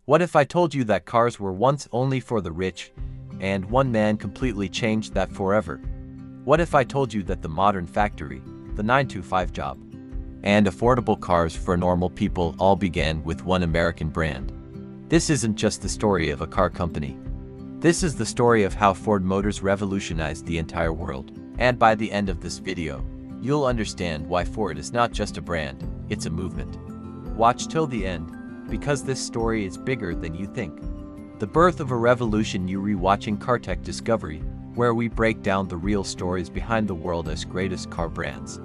What if I told you that cars were once only for the rich, and one man completely changed that forever? What if I told you that the modern factory, the 9-to-5 job, and affordable cars for normal people all began with one American brand? This isn't just the story of a car company. This is the story of how Ford Motors revolutionized the entire world. And by the end of this video, you'll understand why Ford is not just a brand, it's a movement. Watch till the end, because this story is bigger than you think. The birth of a revolution. You rewatching CarTech Discovery, where we break down the real stories behind the world's greatest car brands.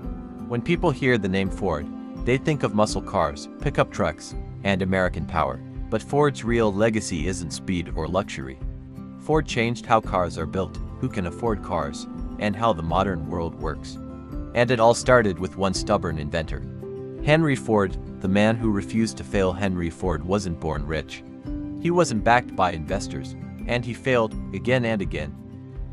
When people hear the name Ford, they think of muscle cars, pickup trucks, and American power. But Ford's real legacy isn't speed or luxury. Ford changed how cars are built, who can afford cars, and how the modern world works. And it all started with one stubborn inventor. Henry Ford, the man who refused to fail. Henry Ford wasn't born rich. He wasn't backed by investors, and he failed again and again.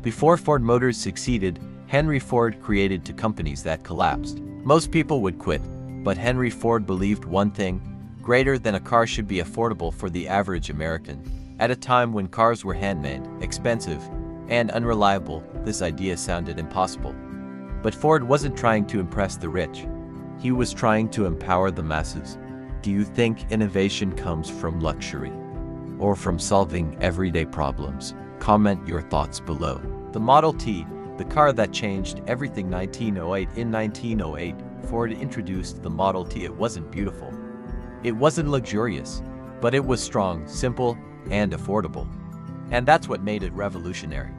Before Ford Motors succeeded, Henry Ford created two companies that collapsed. Most people would quit, but Henry Ford believed one thing: greater than a car should be affordable for the average American. At a time when cars were handmade, expensive, and unreliable, this idea sounded impossible. But Ford wasn't trying to impress the rich. He was trying to empower the masses. Do you think innovation comes from luxury, or from solving everyday problems? Comment your thoughts below. The Model T, the car that changed everything. 1908. In 1908, Ford introduced the Model T. It wasn't beautiful. It wasn't luxurious, but it was strong, simple, and affordable. And that's what made it revolutionary.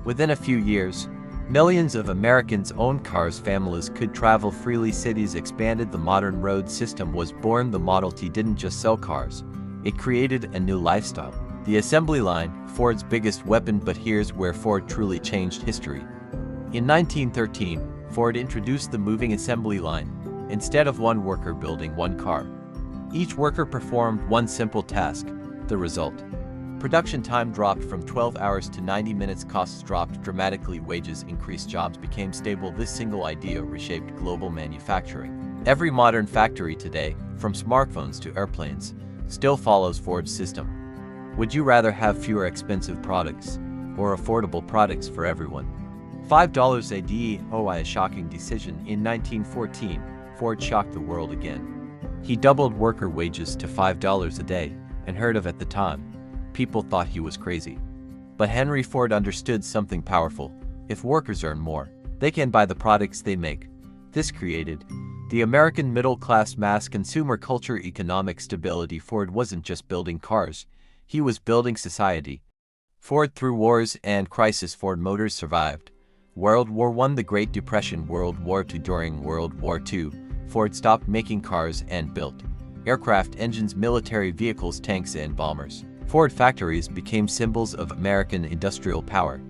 Within a few years, millions of Americans owned cars. Families could travel freely. Cities expanded. The modern road system was born. The Model T didn't just sell cars. It created a new lifestyle. The assembly line, Ford's biggest weapon. But here's where Ford truly changed history. In 1913, Ford introduced the moving assembly line. Instead of one worker building one car, each worker performed one simple task. The result: production time dropped from 12 hours to 90 minutes. Costs dropped dramatically. Wages increased. Jobs became stable. This single idea reshaped global manufacturing. Every modern factory today, from smartphones to airplanes, still follows Ford's system. Would you rather have fewer expensive products or affordable products for everyone? $5 a day. A shocking decision. In 1914, Ford shocked the world again. He doubled worker wages to $5 a day, unheard of at the time. People thought he was crazy. But Henry Ford understood something powerful. If workers earn more, they can buy the products they make. This created the American middle class. Mass consumer culture. Economic stability. Ford wasn't just building cars, he was building society. Ford through wars and crisis. Ford Motors survived World War I, the Great Depression, World War II. During World War II, Ford stopped making cars and built aircraft engines, military vehicles, tanks, and bombers. Ford factories became symbols of American industrial power.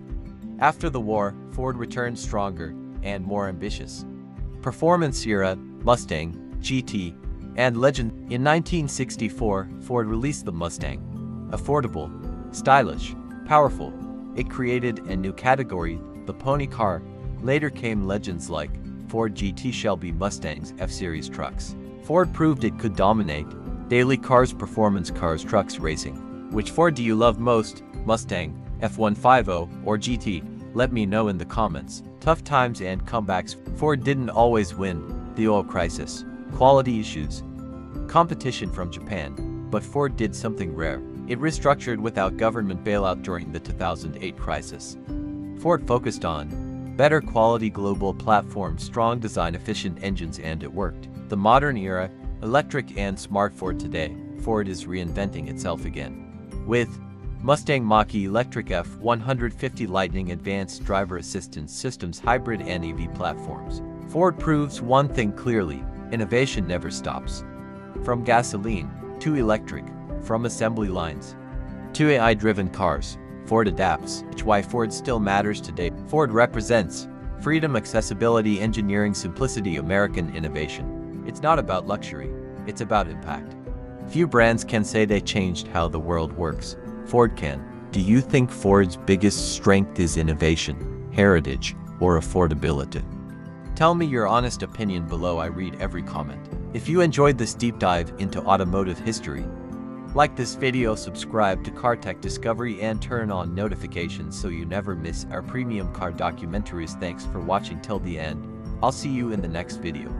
After the war, Ford returned stronger and more ambitious. Performance era, Mustang, GT, and Legend. In 1964, Ford released the Mustang. Affordable, stylish, powerful, it created a new category, the pony car. Later came legends like Ford GT, Shelby Mustangs, F-Series trucks. Ford proved it could dominate daily cars, performance cars, trucks, racing. Which Ford do you love most? Mustang, F-150, or GT? Let me know in the comments. Tough times and comebacks. Ford didn't always win. The oil crisis, quality issues, competition from Japan. But Ford did something rare. It restructured without government bailout during the 2008 crisis. Ford focused on better quality, global platform, strong design, efficient engines, and it worked. The modern era, electric and smart. Ford today, Ford is reinventing itself again. With Mustang Mach-E, electric F-150 Lightning, advanced driver assistance systems, hybrid and EV platforms. Ford proves one thing clearly: innovation never stops. From gasoline to electric, from assembly lines to AI-driven cars, Ford adapts. Which why Ford still matters today. Ford represents freedom, accessibility, engineering, simplicity, American innovation. It's not about luxury, it's about impact. Few brands can say they changed how the world works. Ford can. Do you think Ford's biggest strength is innovation, heritage, or affordability? Tell me your honest opinion below. I read every comment. If you enjoyed this deep dive into automotive history, Like this video, subscribe to CarTech Discovery and turn on notifications so you never miss our premium car documentaries. Thanks for watching till the end. I'll see you in the next video.